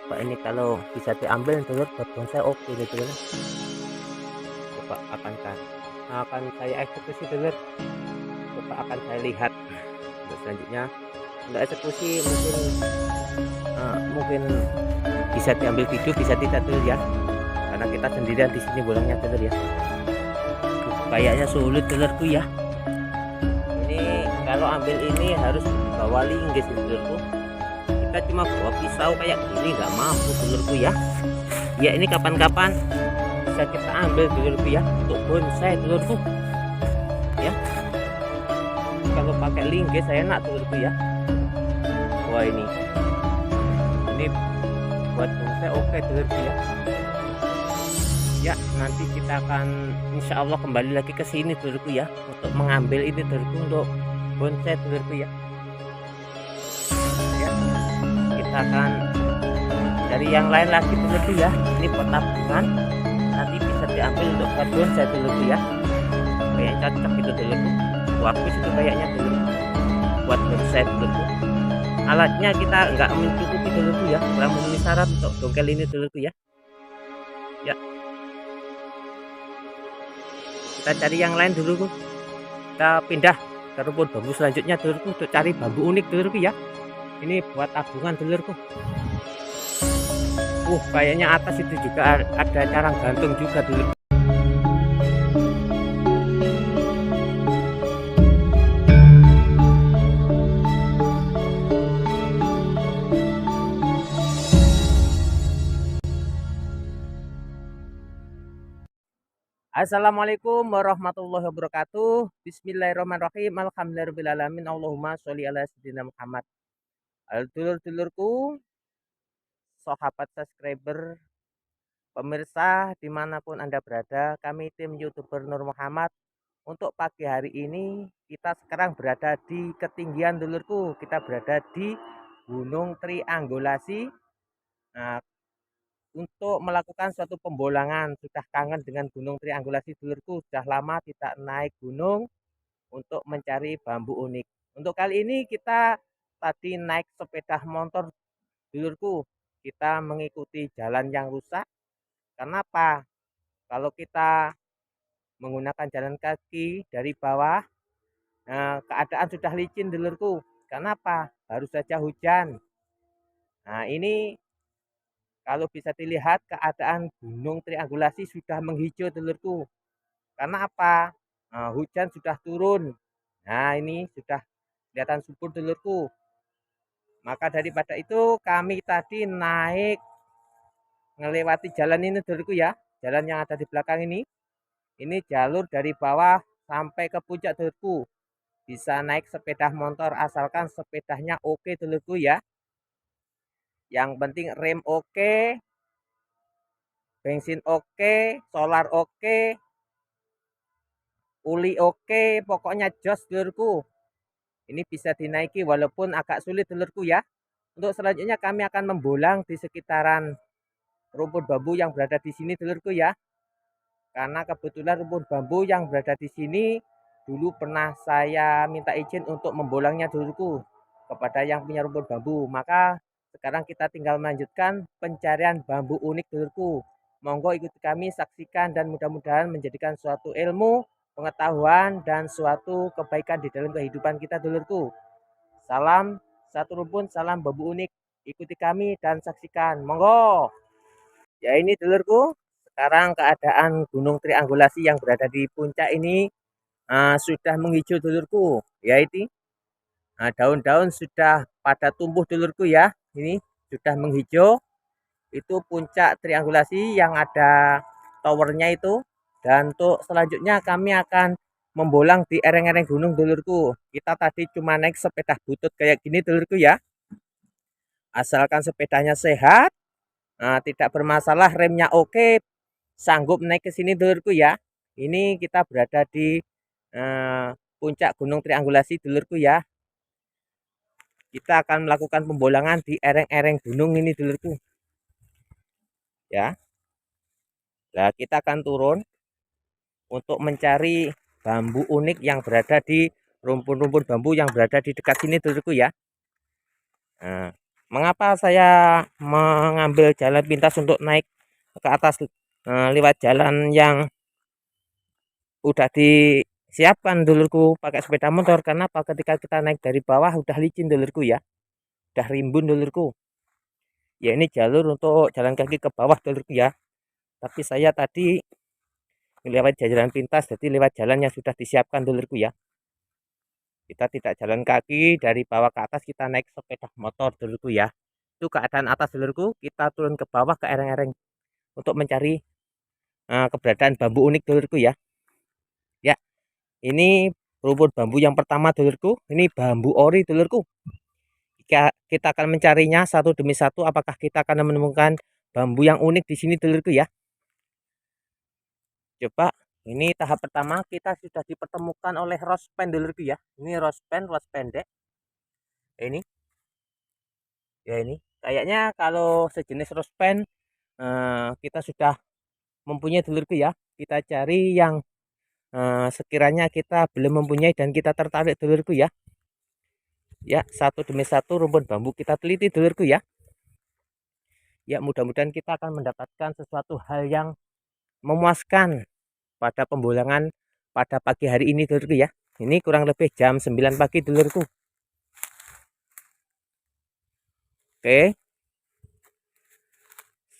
Pak, ini kalau bisa diambil dulur buat bonsai oke deh dulur. Coba akan saya eksekusi dulur. Coba akan saya lihat untuk selanjutnya. Untuk eksekusi mungkin bisa diambil video, bisa tidak dulur ya. Karena kita sendirian di sini bolongnya dulur ya. Kayaknya sulit dulurku ya. Ini kalau ambil ini harus bawa linggis dulurku. Kita cuma bawa pisau kayak gini nggak mampu dulurku ya. Ya ini kapan-kapan bisa kita ambil dulurku ya untuk bonsai dulurku ya. Kalau pakai linggis saya enak dulurku ya. Wah ini buat bonsai oke dulurku ya. Ya nanti kita akan insya Allah kembali lagi ke sini dulurku ya untuk mengambil ini dulurku untuk bonsai dulurku ya. Ya kita akan dari yang lain lagi dulurku ya. Ini pot tabungan nanti bisa diambil untuk buat bonsai dulurku ya. Kayaknya cocok itu dulurku. Bagus itu kayaknya dulurku buat bonsai dulurku. Alatnya kita nggak mencukupi dulurku ya, kurang memenuhi syarat untuk dongkel ini dulurku ya. Ya kita cari yang lain dulurku. Kita pindah ke rumpun bambu selanjutnya dulurku untuk cari bambu unik dulurku ya. Ini buat tabungan dulurku. Kayaknya atas itu juga ada carang gantung juga dulurku. Assalamualaikum warahmatullahi wabarakatuh. Bismillahirrahmanirrahim. Alhamdulillahirrahmanirrahim. Allahumma sholli ala sayyidina Muhammad. Dulur-dulurku, sahabat subscriber, pemirsa dimanapun Anda berada, kami tim YouTuber Nur Muhammad. Untuk pagi hari ini kita sekarang berada di ketinggian dulurku. Kita berada di Gunung Triangulasi. Nah, untuk melakukan suatu pembolangan. Sudah kangen dengan Gunung Triangulasi dulurku, sudah lama tidak naik gunung untuk mencari bambu unik. Untuk kali ini kita tadi naik sepeda motor dulurku. Kita mengikuti jalan yang rusak. Kenapa? Kalau kita menggunakan jalan kaki dari bawah, keadaan sudah licin dulurku. Kenapa? Baru saja hujan. Nah ini kalau bisa dilihat keadaan Gunung Triangulasi sudah menghijau dulurku. Karena apa? Hujan sudah turun. Nah ini sudah kelihatan subur dulurku. Maka daripada itu kami tadi naik melewati jalan ini dulurku ya. Jalan yang ada di belakang ini. Ini jalur dari bawah sampai ke puncak dulurku. Bisa naik sepeda motor asalkan sepedanya oke dulurku ya. Yang penting rem oke, bensin oke, solar oke, uli oke, pokoknya jos dulurku. Ini bisa dinaiki walaupun agak sulit dulurku ya. Untuk selanjutnya kami akan membolang di sekitaran rumpun bambu yang berada di sini dulurku ya. Karena kebetulan rumpun bambu yang berada di sini dulu pernah saya minta izin untuk membolangnya dulurku kepada yang punya rumpun bambu. Maka sekarang kita tinggal melanjutkan pencarian bambu unik dulurku. Monggo ikuti kami, saksikan dan mudah-mudahan menjadikan suatu ilmu, pengetahuan dan suatu kebaikan di dalam kehidupan kita dulurku. Salam satu rumpun, salam bambu unik. Ikuti kami dan saksikan. Monggo. Ya ini dulurku, sekarang keadaan Gunung Triangulasi yang berada di puncak ini sudah menghijau dulurku. Ya ini daun-daun sudah pada tumbuh dulurku ya. Ini sudah menghijau. Itu puncak Triangulasi yang ada towernya itu. Dan untuk selanjutnya kami akan membolang di ereng-ereng gunung dulurku. Kita tadi cuma naik sepeda butut kayak gini dulurku ya. Asalkan sepedanya sehat, tidak bermasalah, remnya oke, sanggup naik ke sini dulurku ya. Ini kita berada di puncak Gunung Triangulasi dulurku ya. Kita akan melakukan pembolangan di ereng-ereng gunung ini dulurku. Ya. Nah, kita akan turun untuk mencari bambu unik yang berada di rumpun-rumpun bambu yang berada di dekat sini dulurku ya. Nah, Mengapa saya mengambil jalan pintas untuk naik ke atas lewat jalan yang udah disiapkan dulurku pakai sepeda motor? Karena apa, ketika kita naik dari bawah udah licin dulurku ya, udah rimbun dulurku ya. Ini jalur untuk jalan kaki ke bawah dulurku ya, tapi saya tadi lewat jalan pintas, jadi lewat jalan yang sudah disiapkan dulurku ya. Kita tidak jalan kaki dari bawah ke atas, kita naik sepeda motor dulurku ya. Itu keadaan atas dulurku, kita turun ke bawah ke lereng-lereng untuk mencari keberadaan bambu unik dulurku ya. Ya, ini rumput bambu yang pertama dulurku, ini bambu ori dulurku. Kita akan mencarinya satu demi satu, apakah kita akan menemukan bambu yang unik di sini dulurku ya. Coba, ini tahap pertama kita sudah dipertemukan oleh rospen dulurku ya. Ini rospen, ros pendek. Ini ya, ini kayaknya kalau sejenis rospen kita sudah mempunyai dulurku ya. Kita cari yang sekiranya kita belum mempunyai dan kita tertarik dulurku ya. Ya, satu demi satu rumput bambu kita teliti dulurku ya. Ya, mudah-mudahan kita akan mendapatkan sesuatu hal yang memuaskan pada pembolangan pada pagi hari ini dulurku ya. Ini kurang lebih jam 9 pagi dulurku. Oke,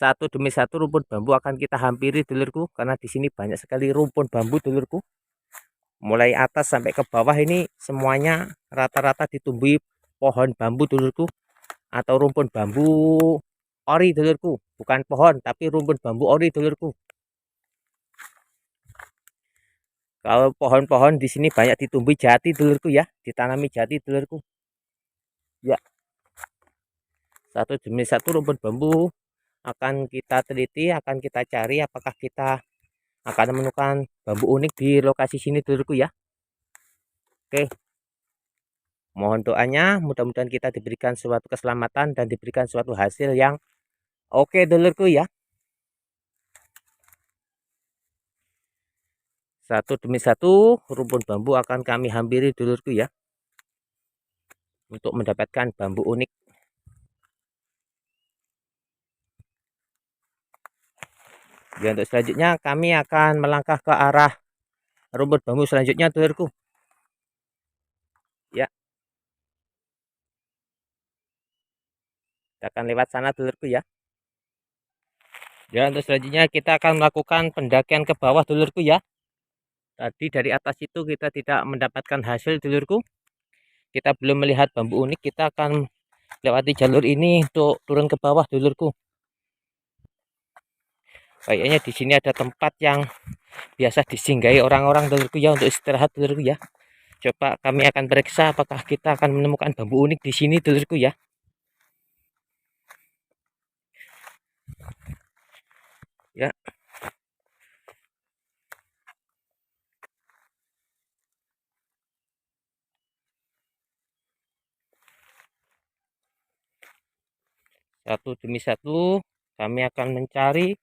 satu demi satu rumput bambu akan kita hampiri dulurku, karena di sini banyak sekali rumput bambu dulurku. Mulai atas sampai ke bawah ini semuanya rata-rata ditumbuhi pohon bambu dulurku, atau rumput bambu ori dulurku, bukan pohon tapi rumput bambu ori dulurku. Kalau pohon-pohon di sini banyak ditumbuhi jati dulurku ya, ditanami jati dulurku. Ya, satu demi satu rumput bambu akan kita teliti, akan kita cari apakah kita akan menemukan bambu unik di lokasi sini dulurku ya. Oke, mohon doanya, mudah-mudahan kita diberikan suatu keselamatan dan diberikan suatu hasil yang oke dulurku ya. Satu demi satu rumput bambu akan kami hampiri dulurku ya, untuk mendapatkan bambu unik. Ya, untuk selanjutnya kami akan melangkah ke arah rumput bambu selanjutnya dulurku. Ya, kita akan lewat sana dulurku ya. Ya, untuk selanjutnya kita akan melakukan pendakian ke bawah dulurku ya. Tadi dari atas itu kita tidak mendapatkan hasil dulurku. Kita belum melihat bambu unik, kita akan lewati jalur ini untuk turun ke bawah dulurku. Kayaknya di sini ada tempat yang biasa disinggahi orang-orang dulurku ya, untuk istirahat dulurku ya. Coba kami akan periksa apakah kita akan menemukan bambu unik di sini dulurku ya. Ya. Satu demi satu kami akan mencari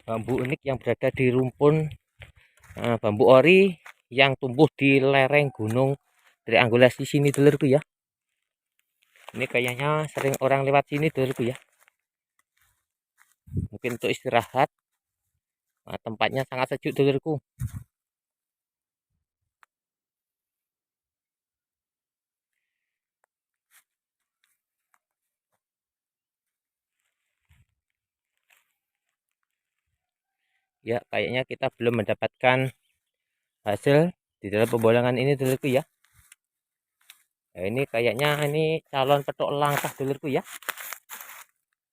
bambu unik yang berada di rumpun bambu ori yang tumbuh di lereng gunung triangulasi sini dulurku ya. Ini kayaknya sering orang lewat sini dulurku ya, mungkin untuk istirahat. Tempatnya sangat sejuk dulurku. Ya, kayaknya kita belum mendapatkan hasil di dalam pembolangan ini dulurku ya. Nah, ini kayaknya ini calon petuk langkah dulurku ya.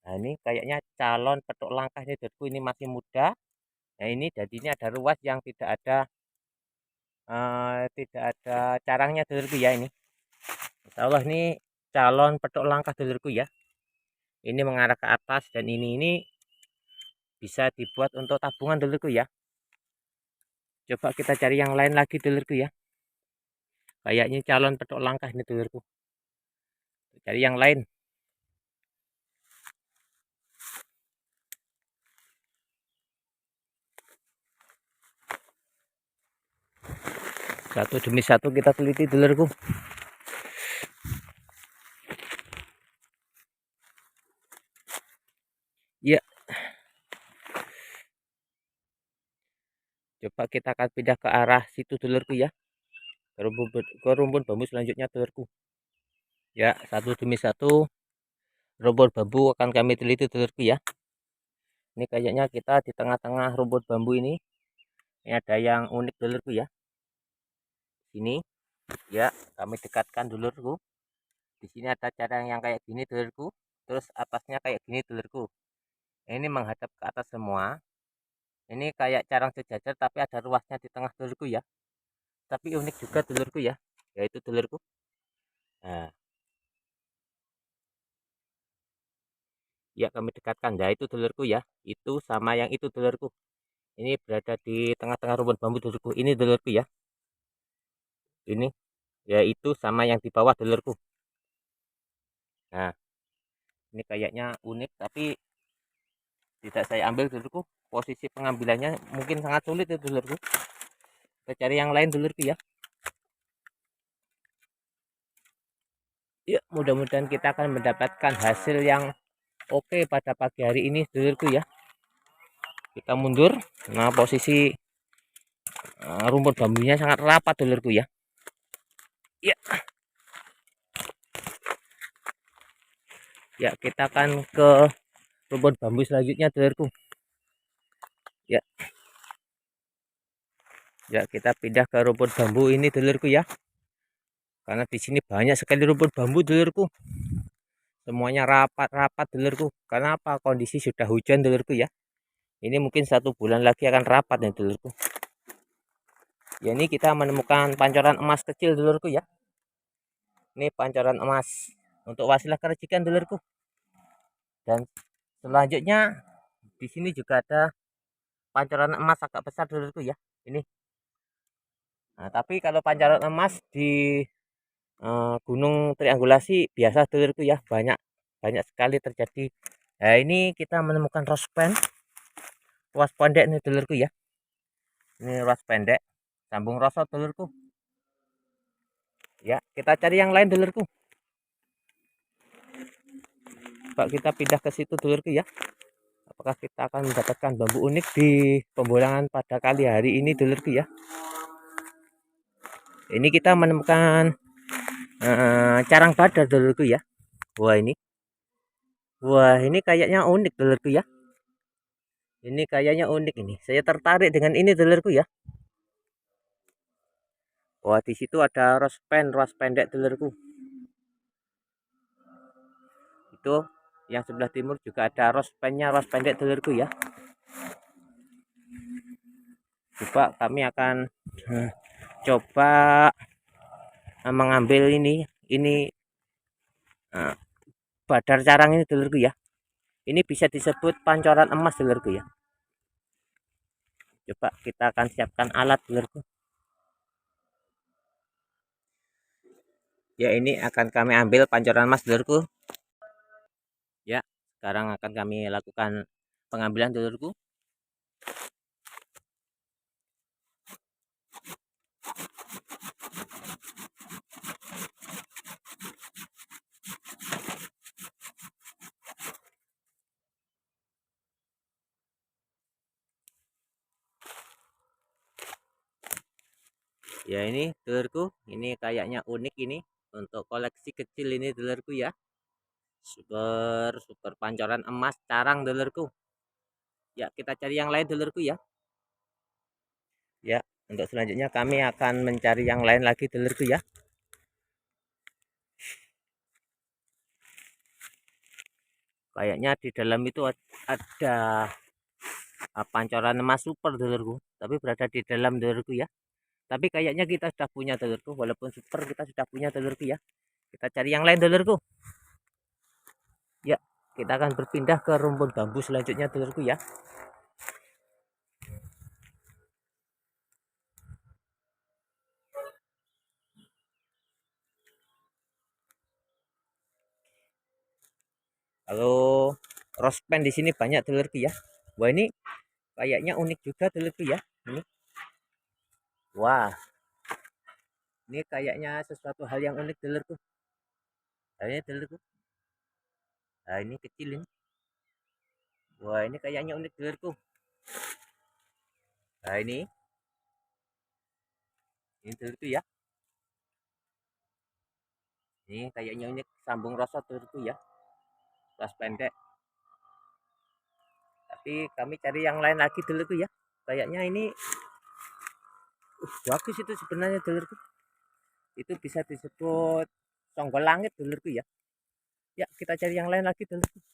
Nah, ini kayaknya calon petuk langkah ini dulurku, ini masih muda. Nah, ini jadi ini ada ruas yang tidak ada carangnya dulurku ya. Ini Insya Allah ini calon petuk langkah dulurku ya. Ini mengarah ke atas dan ini bisa dibuat untuk tabungan dulurku ya. Coba kita cari yang lain lagi dulurku ya. Kayaknya calon petuk langkah ini dulurku. Cari yang lain. Satu demi satu kita teliti dulurku. Coba kita akan pindah ke arah situ dulurku ya. Ke rumpun bambu selanjutnya dulurku. Ya, satu demi satu rumpun bambu akan kami teliti dulurku ya. Ini kayaknya kita di tengah-tengah rumpun bambu ini. Ini ada yang unik dulurku ya. Sini ya, kami dekatkan dulurku. Di sini ada carang yang kayak gini dulurku. Terus atasnya kayak gini dulurku. Ini menghadap ke atas semua. Ini kayak carang sejajar tapi ada ruasnya di tengah dulurku ya. Tapi unik juga dulurku ya. Yaitu dulurku. Nah, ya kami dekatkan. Nah, itu dulurku ya. Itu sama yang itu dulurku. Ini berada di tengah-tengah rumpun bambu dulurku. Ini dulurku ya. Ini yaitu sama yang di bawah dulurku. Nah, ini kayaknya unik tapi tidak saya ambil dulurku. Posisi pengambilannya mungkin sangat sulit ya dulurku. Kita cari yang lain dulurku ya. Ya, mudah-mudahan kita akan mendapatkan hasil yang oke pada pagi hari ini dulurku ya. Kita mundur. Nah, posisi rumput bambunya sangat rapat dulurku ya. Ya. Ya, kita akan ke rumput bambu selanjutnya dulurku. Ya. Ya, kita pindah ke rumput bambu ini dulurku ya. Karena di sini banyak sekali rumput bambu dulurku. Semuanya rapat-rapat dulurku. Karena apa? Kondisi sudah hujan dulurku ya. Ini mungkin 1 bulan lagi akan rapat nih dulurku. Ya, ini kita menemukan pancoran emas kecil dulurku ya. Ini pancoran emas untuk wasilah kerajikan dulurku. Dan selanjutnya di sini juga ada pancoran emas agak besar dulurku ya. Ini. Nah, tapi kalau pancoran emas di gunung triangulasi biasa dulurku ya, banyak sekali terjadi. Nah, ini kita menemukan rospen ruas pendek nih dulurku ya. Ini ruas pendek sambung rosot dulurku. Ya, kita cari yang lain dulurku. Pak, kita pindah ke situ dulurku ya. Apakah kita akan mendapatkan bambu unik di pembolangan pada kali hari ini dulurku ya. Ini kita menemukan carang badar dulurku ya. Wah, ini kayaknya unik dulurku ya. Ini kayaknya unik ini. Saya tertarik dengan ini dulurku ya. Wah, di situ ada rospen ruas pendek dulurku. Itu yang sebelah timur juga ada rospennya ruas pendek dulurku ya. Coba kami akan coba mengambil ini badar carang ini dulurku ya. Ini bisa disebut pancoran emas dulurku ya. Coba kita akan siapkan alat dulurku. Ya, ini akan kami ambil pancoran emas dulurku. Ya, sekarang akan kami lakukan pengambilan dulurku. Ya, ini dulurku, ini kayaknya unik ini untuk koleksi kecil ini dulurku ya. Super pancoran emas carang dulurku. Ya, kita cari yang lain dulurku ya. Ya, untuk selanjutnya kami akan mencari yang lain lagi dulurku ya. Kayaknya di dalam itu ada pancoran emas super dulurku, tapi berada di dalam dulurku ya. Tapi kayaknya kita sudah punya dulurku, walaupun super kita sudah punya dulurku ya. Kita cari yang lain dulurku. Ya, kita akan berpindah ke rumpun bambu selanjutnya dulurku ya. Halo, rospen di sini banyak dulurku ya. Wah, ini kayaknya unik juga dulurku ya. Ini. Wah, ini kayaknya sesuatu hal yang unik dulurku. Kayaknya dulurku. Nah, ini kecil ini. Wah, ini kayaknya unik dulurku. Nah, ini. Ini dulurku ya. Ini kayaknya ini sambung rosot dulurku ya. Kelas pendek. Tapi kami cari yang lain lagi dulurku ya. Kayaknya ini bagus itu sebenarnya dulurku. Itu bisa disebut songgol langit dulurku ya. Ya, kita cari yang lain lagi dulurku.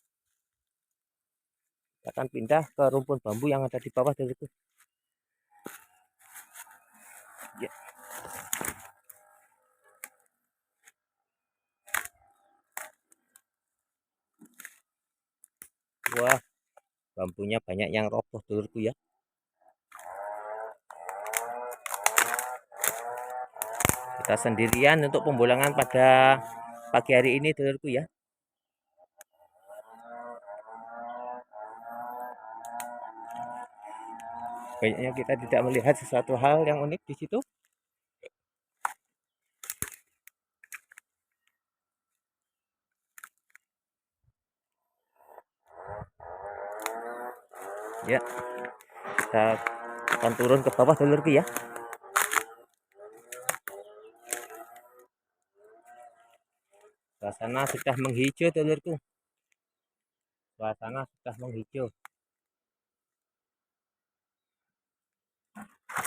Kita akan pindah ke rumpun bambu yang ada di bawah dulurku. Ya. Wah, bambunya banyak yang roboh dulurku ya. Kita sendirian untuk pembulangan pada pagi hari ini dulurku ya. Kayaknya kita tidak melihat sesuatu hal yang unik di situ. Ya, kita akan turun ke bawah dulurku ya. Suasana sudah menghijau dulurku. Suasana sudah menghijau.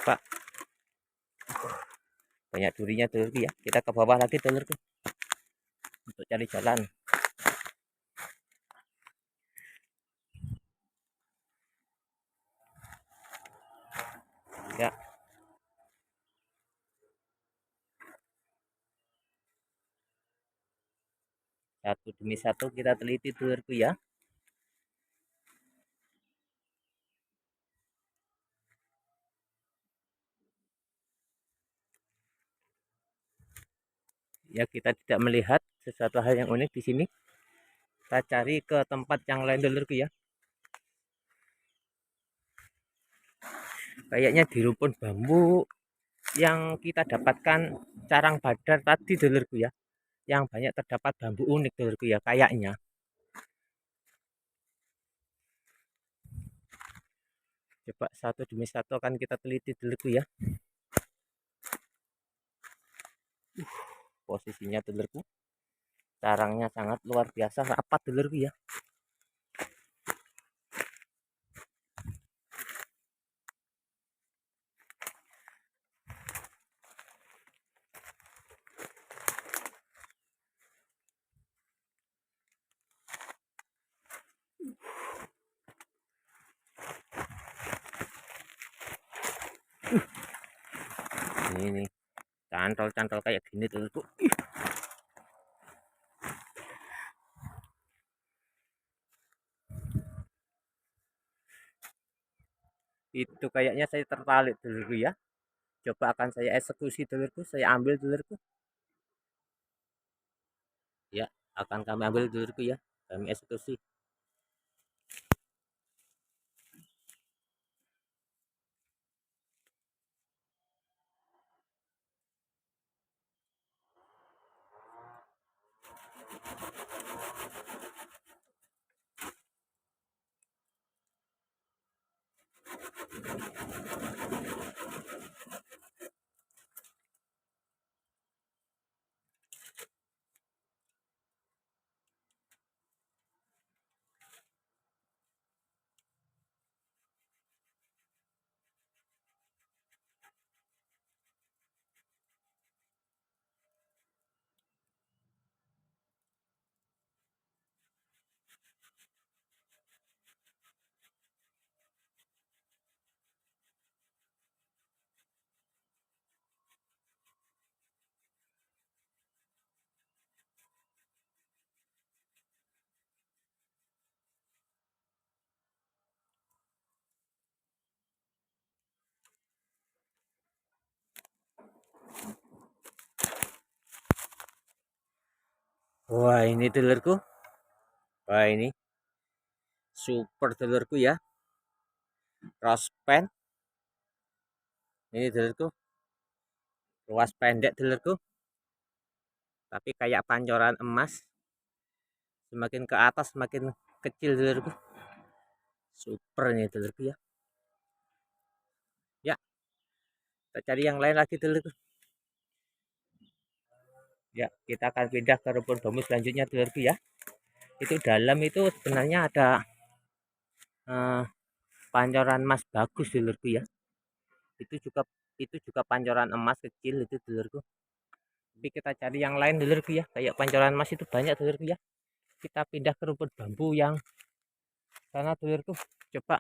Pak, banyak durinya dulurku ya. Kita ke bawah lagi dulurku untuk cari jalan. Ya. Satu demi satu kita teliti dulurku ya. Ya, kita tidak melihat sesuatu hal yang unik di sini. Kita cari ke tempat yang lain dulurku ya. Kayaknya di rumpun bambu yang kita dapatkan carang badar tadi dulurku ya. Yang banyak terdapat bambu unik dulurku ya kayaknya. Coba satu demi satu akan kita teliti dulurku ya. Posisinya dulurku. Carangnya sangat luar biasa rapat dulurku ya. Ini nih, cantol-cantol kayak gini dulurku. Itu kayaknya saya tertarik dulurku ya. Coba akan saya eksekusi dulurku, saya ambil dulurku. Ya, akan kami ambil dulurku ya. Kami eksekusi. Wah, ini dulurku. Wah, ini super dulurku ya. Rospen. Ini dulurku. Ruas pendek dulurku. Tapi kayak pancoran emas. Semakin ke atas semakin kecil dulurku. Super nih dulurku ya. Ya, kita cari yang lain lagi dulurku. Ya, kita akan pindah ke rumpun bambu selanjutnya dulurku ya. Itu dalam itu sebenarnya ada eh, pancoran emas bagus dulurku ya. Itu juga pancoran emas kecil itu dulurku. Tapi kita cari yang lain dulurku ya. Kayak pancoran emas itu banyak dulurku ya. Kita pindah ke rumpun bambu yang sana dulurku. Coba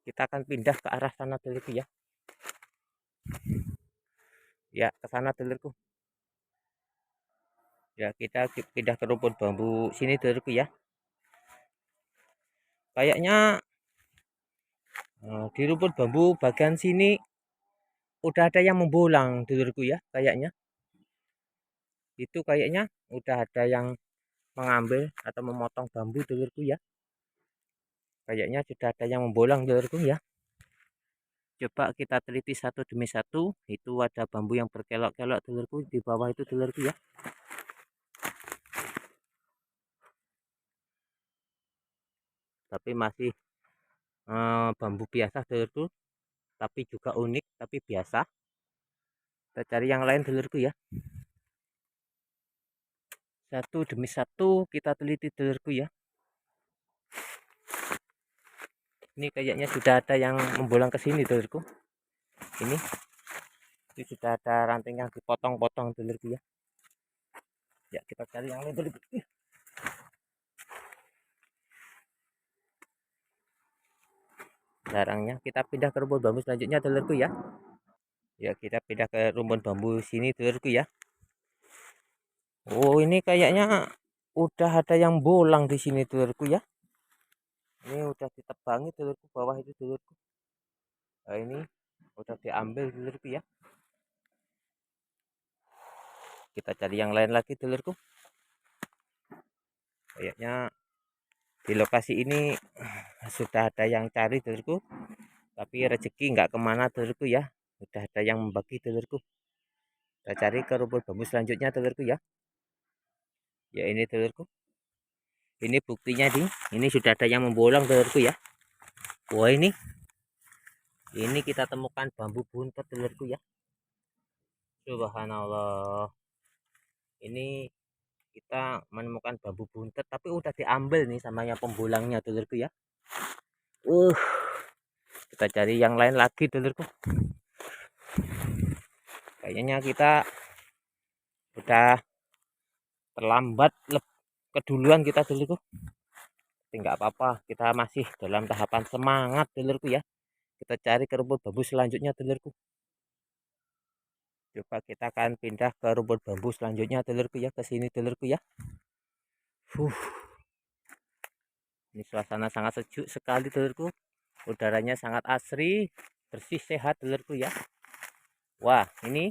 kita akan pindah ke arah sana dulurku ya. Ya, ke sana dulurku. Ya, kita pindah ke rumpun bambu sini dulurku ya. Kayaknya di rumpun bambu bagian sini udah ada yang membolang dulurku ya, kayaknya. Itu kayaknya udah ada yang mengambil atau memotong bambu dulurku ya. Kayaknya sudah ada yang membolang dulurku ya. Coba kita teliti satu demi satu. Itu ada bambu yang berkelok-kelok dulurku di bawah itu dulurku ya. Tapi masih bambu biasa dulurku, tapi juga unik, tapi biasa. Kita cari yang lain dulurku ya. Satu demi satu kita teliti dulurku ya. Ini kayaknya sudah ada yang membolang ke sini dulurku. Ini sudah ada ranting yang dipotong-potong dulurku ya. Ya, kita cari yang lain dulurku. Jarangnya kita pindah ke rumpun bambu selanjutnya dulurku ya. Ya, kita pindah ke rumpun bambu sini dulurku ya. Oh, ini kayaknya udah ada yang bolang di sini dulurku ya. Ini udah ditebangi dulurku, bawah itu dulurku. Nah, ini udah diambil dulurku ya. Kita cari yang lain lagi dulurku. Kayaknya di lokasi ini sudah ada yang cari dulurku. Tapi rezeki nggak kemana dulurku ya. Udah ada yang membagi dulurku. Kita cari ke rumpun bambu selanjutnya dulurku ya. Ya, ini dulurku. Ini buktinya ini sudah ada yang membolong dulurku ya. Wah, ini kita temukan bambu buntet dulurku ya. Subhanallah. Ini kita menemukan bambu buntet tapi udah diambil nih sama yang pembulangnya dulurku ya. Uh, kita cari yang lain lagi dulurku. Kayaknya kita udah terlambat keduluan kita dulurku. Tapi nggak apa-apa, kita masih dalam tahapan semangat dulurku ya. Kita cari ke rumpun bambu selanjutnya dulurku. Coba kita akan pindah ke rumpun bambu selanjutnya dulurku ya, ke sini dulurku ya. Ini suasana sangat sejuk sekali dulurku. Udaranya sangat asri, bersih, sehat dulurku ya. Wah, ini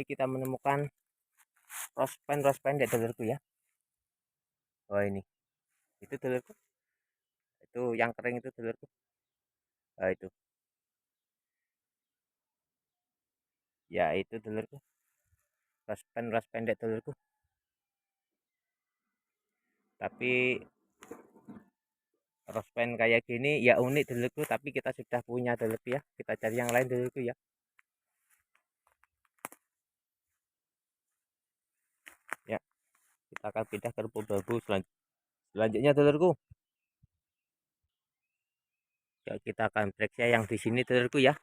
kita menemukan ros pendek dulurku ya. Wah, ini. Itu dulurku. Itu yang kering itu dulurku. Nah, itu. Ya, itu dulurku. Ros pendek dulurku. Tapi rospen kayak gini ya unik dulurku, tapi kita sudah punya dulurku ya. Kita cari yang lain dulurku ya. Ya, kita akan pindah ke rumpun bambu selanjutnya dulurku. Ya, kita akan periksa yang di sini dulurku ya.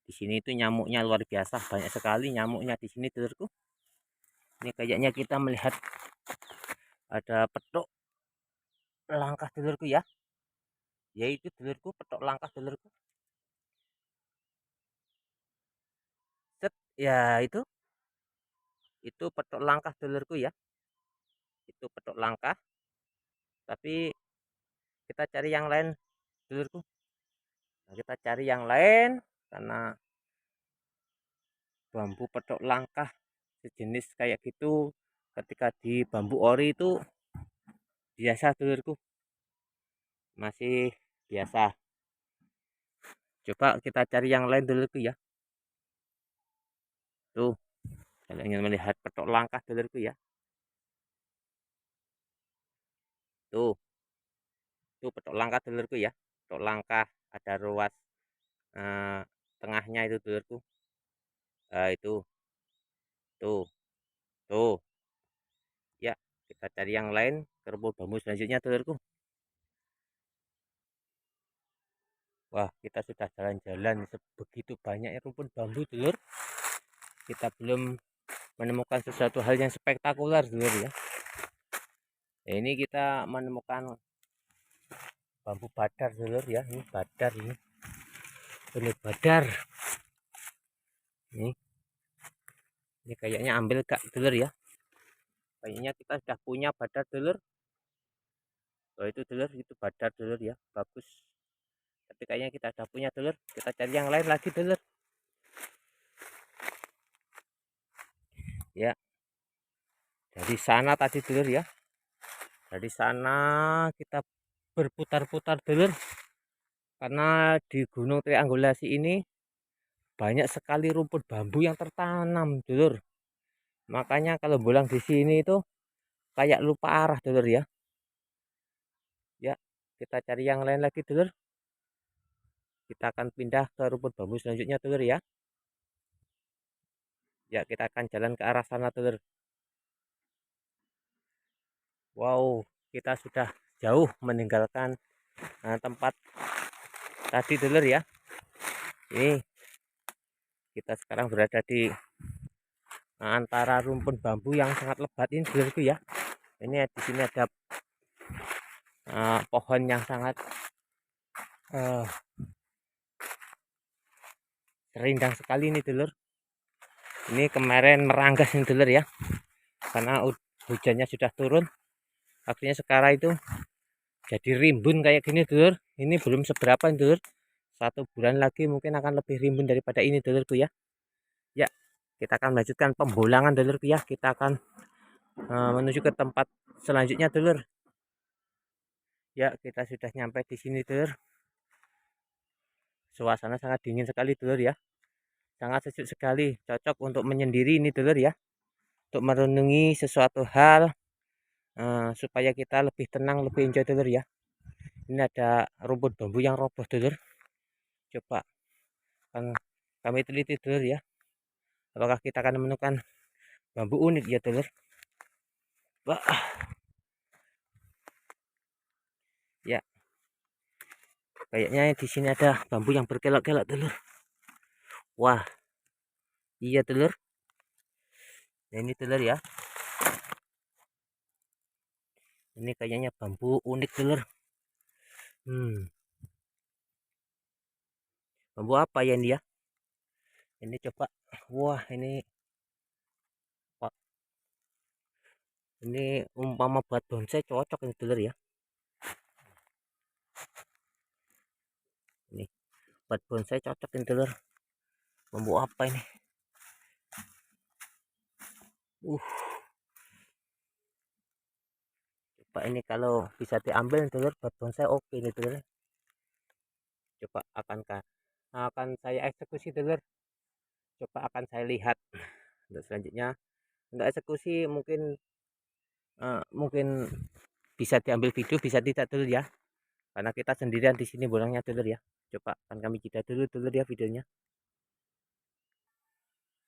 Di sini itu nyamuknya luar biasa, banyak sekali nyamuknya di sini dulurku. Ini kayaknya kita melihat ada petok langkah dulurku ya. Yaitu dulurku, petok langkah dulurku. Set, ya itu petok langkah dulurku ya. Itu petok langkah. Tapi kita cari yang lain dulurku. Nah, kita cari yang lain karena bambu petok langkah sejenis kayak gitu ketika di bambu ori itu biasa dulurku, masih biasa. Coba kita cari yang lain dulurku ya. Tuh, kalau ingin melihat petok langkah dulurku ya. Tuh petok langkah dulurku ya. Petok langkah ada ruas eh, tengahnya itu dulurku. Nah, itu tuh tuh ya, kita cari yang lain ke rumput bambu selanjutnya telurku. Wah, kita sudah jalan-jalan sebegitu banyaknya rumput bambu telur, kita belum menemukan sesuatu hal yang spektakuler telur ya. Nah, ini kita menemukan bambu badar telur ya. Ini badar, ini badar ini kayaknya ambil kak telur ya. Kayaknya kita sudah punya badar telur. Oh, itu telur, itu badar telur ya, bagus. Tapi kayaknya kita sudah punya telur, kita cari yang lain lagi telur ya. Dari sana tadi telur ya, dari sana kita berputar-putar telur, karena di Gunung Triangulasi ini banyak sekali rumput bambu yang tertanam telur. Makanya kalau pulang di sini itu kayak lupa arah telur ya. Ya, kita cari yang lain lagi telur. Kita akan pindah ke rumput bambu selanjutnya telur ya. Ya, kita akan jalan ke arah sana telur. Wow, kita sudah jauh meninggalkan tempat tadi telur ya. Ini kita sekarang berada di antara rumput bambu yang sangat lebat ini telurku ya. Ini di sini ada pohon yang sangat rindang sekali ini telur. Ini kemarin meranggas ini telur ya, karena hujannya sudah turun. Akhirnya sekarang itu jadi rimbun kayak gini telur. Ini belum seberapa ini telur. 1 bulan lagi mungkin akan lebih rimbun daripada ini telurku ya. Ya, kita akan melanjutkan pembolangan telurku ya. Kita akan menuju ke tempat selanjutnya telur. Ya, kita sudah nyampe di sini telur. Suasana sangat dingin sekali telur ya. Sangat sejuk sekali, cocok untuk menyendiri ini telur ya. Untuk merenungi sesuatu hal supaya kita lebih tenang, lebih enjoy telur ya. Ini ada rumput bambu yang roboh telur. Coba kan kami teliti telur ya. Apakah kita akan menemukan bambu unik ya telur? Wah. Ya, kayaknya di sini ada bambu yang berkelok-kelok telur. Wah, iya telur. Nah, ini telur ya. Ini kayaknya bambu unik telur. Bambu apa ya ini ya? Ini coba. Wah, ini umpama buat bonsai cocok ini telur ya. Ini buat bonsai cocok ini telur. Bambu apa ini? Coba ini kalau bisa diambil telur buat bonsai oke ini telur. Coba akan saya eksekusi telur. Coba akan saya lihat untuk selanjutnya. Untuk eksekusi mungkin bisa diambil video, bisa tidak telur ya. Karena kita sendirian di sini bolangnya telur ya. Coba akan kami jeda dulu telur ya videonya.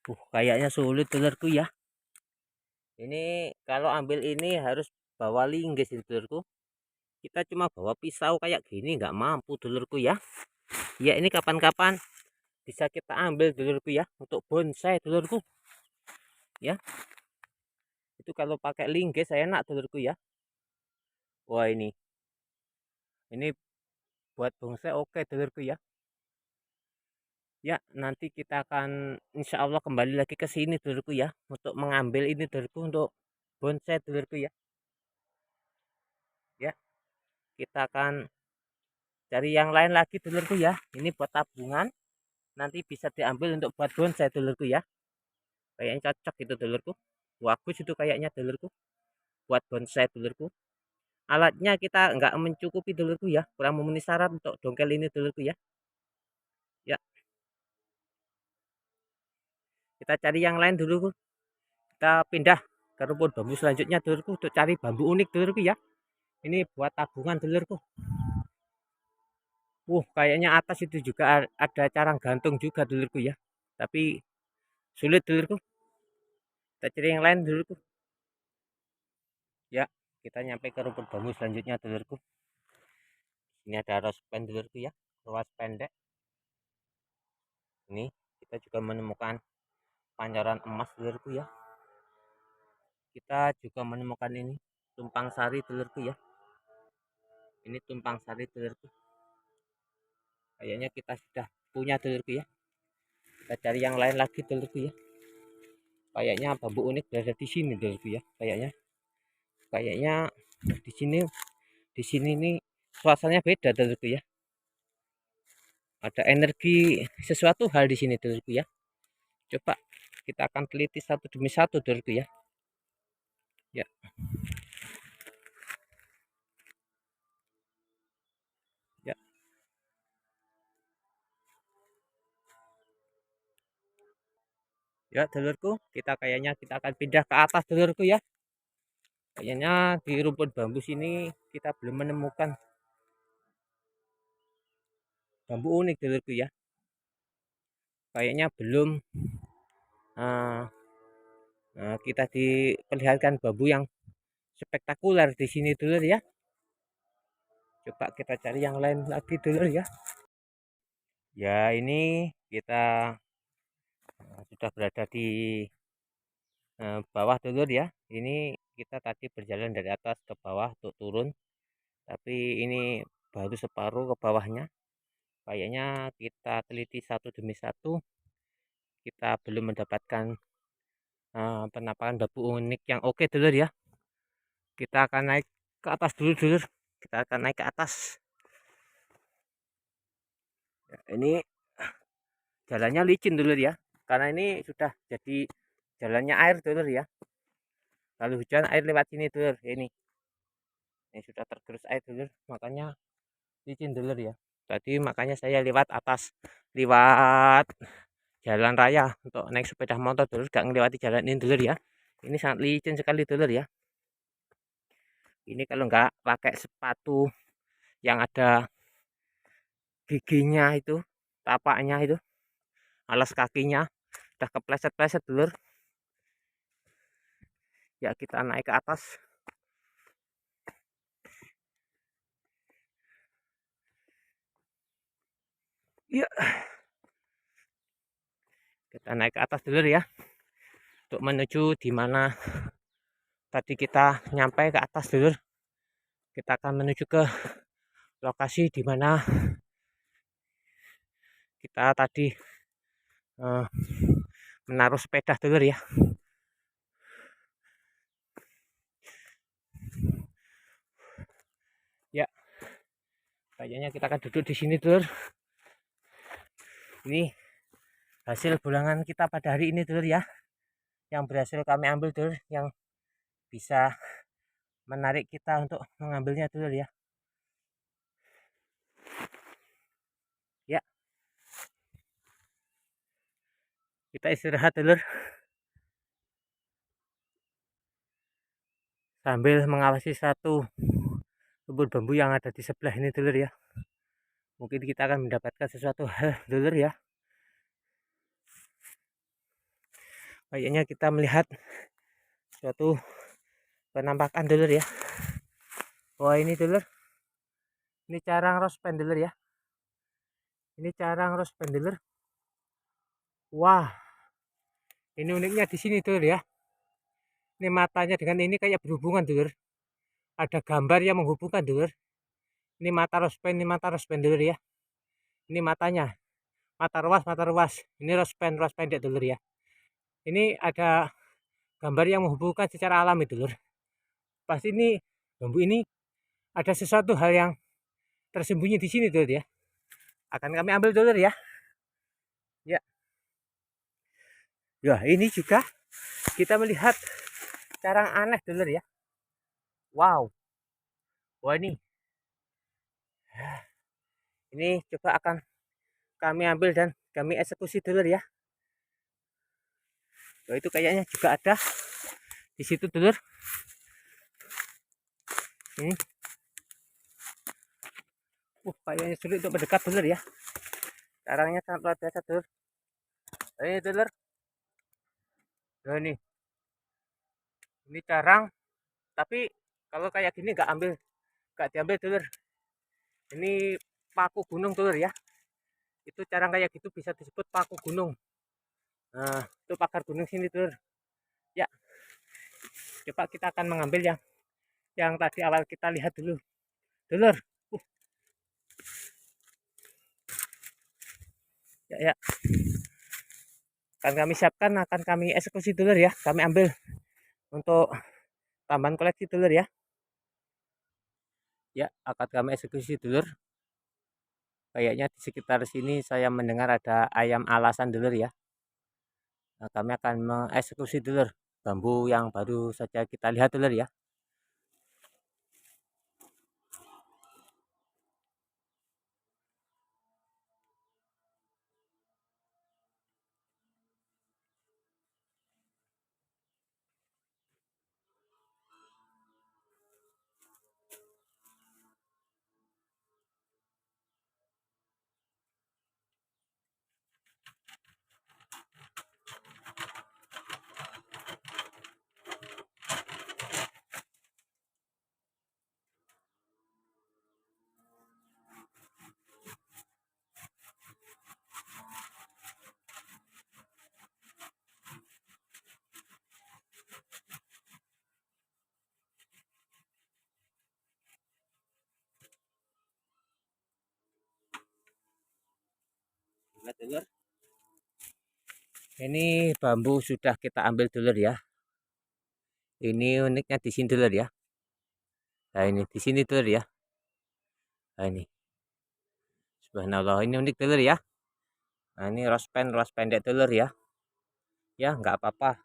Kayaknya sulit telurku ya. Ini kalau ambil ini harus bawa linggis ini telurku. Kita cuma bawa pisau kayak gini nggak mampu telurku ya. Ya ini kapan-kapan bisa kita ambil telurku ya untuk bonsai telurku. Ya. Itu kalau pakai linggis saya enak telurku ya. Wah ini buat bonsai oke telurku ya. Ya, nanti kita akan insya Allah kembali lagi ke sini telurku ya untuk mengambil ini telurku untuk bonsai telurku ya. Ya, kita akan cari yang lain lagi telurku ya. Ini buat tabungan, nanti bisa diambil untuk buat bonsai telurku ya. Kayaknya cocok itu telurku. Bagus itu kayaknya telurku buat bonsai telurku. Alatnya kita nggak mencukupi telurku ya, kurang memenuhi syarat untuk dongkel ini telurku ya. Ya, kita cari yang lain dulu. Kita pindah ke rumput bambu selanjutnya telurku untuk cari bambu unik telurku ya. Ini buat tabungan telurku. Kayaknya atas itu juga ada carang gantung juga telurku ya. Tapi Sulit dulurku. Kita cari yang lain dulurku. Ya, kita nyampe ke rumput bambu selanjutnya dulurku. Ini ada rospen dulurku ya, ruas pendek. Ini kita juga menemukan pancoran emas dulurku ya. Kita juga menemukan ini tumpang sari dulurku ya. Ini tumpang sari dulurku. Kayaknya kita sudah punya dulurku ya. Kita cari yang lain lagi dulurku ya. Kayaknya bambu unik berada di sini dulurku ya. Kayaknya di sini nih suasananya beda dulurku ya. Ada energi sesuatu hal di sini dulurku ya. Coba kita akan teliti satu demi satu dulurku ya. Ya. Ya. Ya dulurku, kita akan pindah ke atas dulurku ya. Kayaknya di rumput bambu sini kita belum menemukan bambu unik dulurku ya. Kayaknya belum kita diperlihatkan bambu yang spektakuler di sini dulur ya. Coba kita cari yang lain lagi dulur ya. Ya ini kita sudah berada di bawah dulur ya. Ini kita tadi berjalan dari atas ke bawah untuk turun, tapi ini baru separuh ke bawahnya. Kayaknya kita teliti satu demi satu, kita belum mendapatkan penampakan bambu unik yang oke dulur ya. Kita akan naik ke atas dulu dulur. Kita akan naik ke atas. Ya, ini jalannya licin dulur ya, karena ini sudah jadi jalannya air dulur ya. Lalu hujan air lewat sini dulur. Ini sudah tergerus air dulur, makanya licin dulur ya. Tadi makanya saya lewat atas, lewat jalan raya untuk naik sepeda motor dulur, gak ngelewati jalan ini dulur ya. Ini sangat licin sekali dulur ya. Ini kalau nggak pakai sepatu yang ada giginya itu, tapaknya itu, alas kakinya udah kepleset-pleset dulur. Ya kita naik ke atas. Ya, kita naik ke atas dulur ya, untuk menuju di mana tadi kita nyampe ke atas dulur. Kita akan menuju ke lokasi di mana kita tadi menaruh sepeda dulur ya. Ya, kayaknya kita akan duduk di sini dulur. Ini hasil bulangan kita pada hari ini dulur ya, yang berhasil kami ambil dulur, yang bisa menarik kita untuk mengambilnya dulur ya. Ya, kita istirahat dulur sambil mengawasi satu rumput bambu yang ada di sebelah ini dulur ya. Mungkin kita akan mendapatkan sesuatu hal dulur ya. Kayaknya kita melihat suatu penampakan dulur ya. Wah ini dulur, ini carang rospen dulur ya. Ini carang rospen dulur. Wah, ini uniknya di sini dulur ya. Ini matanya dengan ini kayak berhubungan dulur. Ada gambar yang menghubungkan dulur. Ini mata rospen dulur ya. Ini matanya, mata ruas. Ini rospen pendek dulur ya. Ini ada gambar yang menghubungkan secara alami dulur. Pas ini bambu ini ada sesuatu hal yang tersembunyi di sini dulur ya. Akan kami ambil dulur ya. Ya. Ya, ini juga kita melihat carang aneh dulur ya. Wow. Wah ini. Ini coba akan kami ambil dan kami eksekusi dulur ya. Wah, itu kayaknya juga ada di situ dulur. Ini. Kayaknya sulit untuk mendekat dulur ya. Carangnya sangat luar biasa dulur. Ini dulur. Nah ini carang, tapi kalau kayak gini nggak diambil dulur. Ini paku gunung dulur ya. Itu carang kayak gitu bisa disebut paku gunung. Nah, itu pagar gunung sini dulur. Ya, coba kita akan mengambil yang tadi awal kita lihat dulu. Dulur. Ya, ya. Akan kami siapkan, akan kami eksekusi dulur ya. Kami ambil untuk tambahan koleksi dulur ya. Ya, akan kami eksekusi dulur. Kayaknya di sekitar sini saya mendengar ada ayam alasan dulur ya. Nah, kami akan mengeksekusi dulur bambu yang baru saja kita lihat dulur ya. Lihat dulur. Ini bambu sudah kita ambil dulur ya. Ini uniknya di sini dulur ya. Nah ini di sini dulur ya. Nah ini. Subhanallah, ini unik dulur ya. Nah ini ros pendek dulur ya. Ya nggak apa-apa.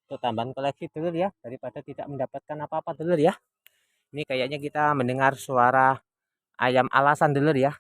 Itu tambahan koleksi dulur ya. Daripada tidak mendapatkan apa-apa dulur ya. Ini kayaknya kita mendengar suara ayam alasan dulur ya.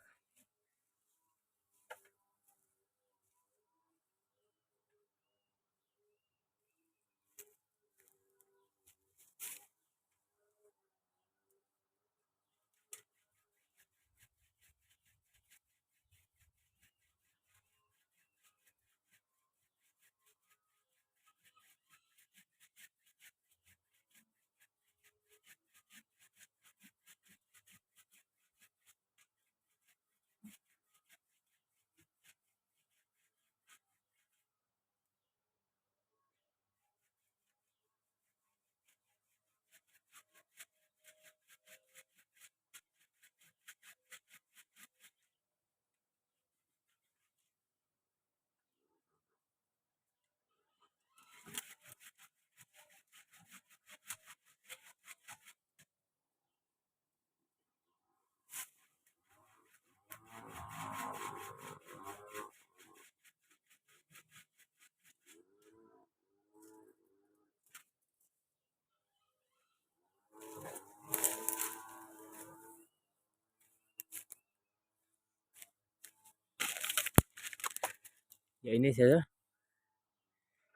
Ya ini dulur.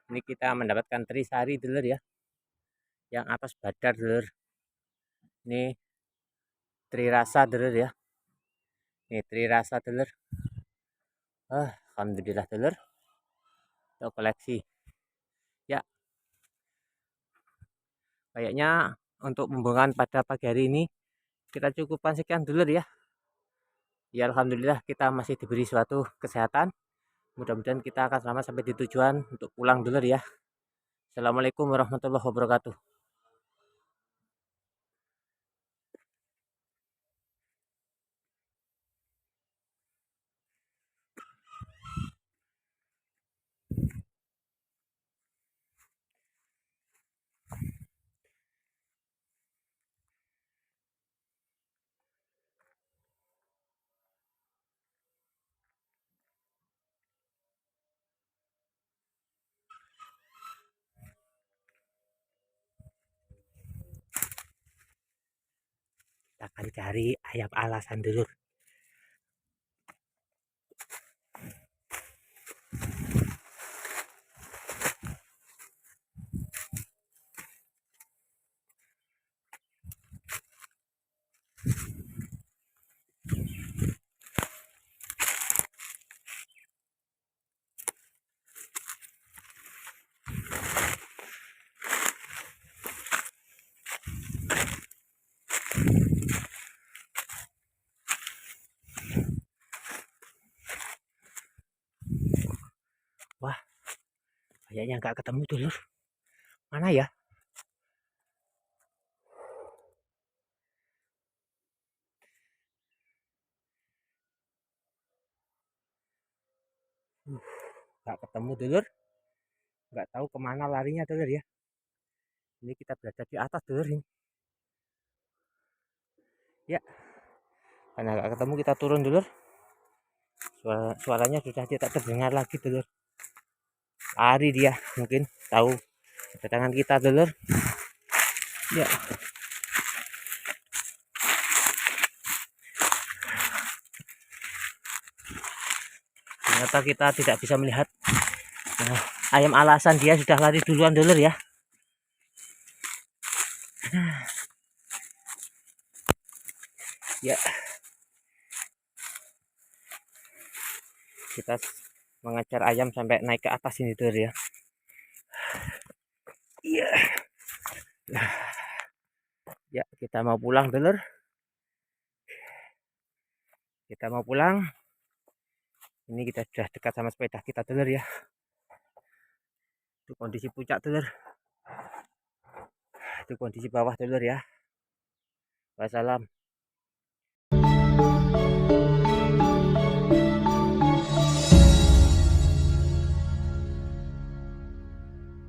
Ini kita mendapatkan trisari dulur ya. Yang atas badar dulur. Ini trirasa dulur ya. Ini trirasa dulur. Alhamdulillah dulur. Itu koleksi. Ya, kayaknya untuk pembuangan pada pagi hari ini kita cukupkan sekian dulur ya. Ya alhamdulillah kita masih diberi suatu kesehatan. Mudah-mudahan kita akan selamat sampai di tujuan untuk pulang dulur ya. Assalamualaikum warahmatullahi wabarakatuh. Kita akan cari ayam alasan dulur. Kayaknya nggak ketemu dulur. Mana ya? Nggak ketemu dulur. Nggak tahu kemana larinya dulur ya. Ini kita berada di atas dulur ini. Ya, karena nggak ketemu kita turun dulur. Suaranya sudah tidak terdengar lagi dulur. Lari dia, mungkin tahu kedatangan kita dulur. Ya, ternyata kita tidak bisa melihat ayam alasan, dia sudah lari duluan dulur ya. Ya, kita mengejar ayam sampai naik ke atas ini dulur ya. Iya. Ya, kita mau pulang dulur. Kita mau pulang. Ini kita sudah dekat sama sepeda kita dulur ya. Itu kondisi puncak dulur. Itu kondisi bawah dulur ya. Wassalam.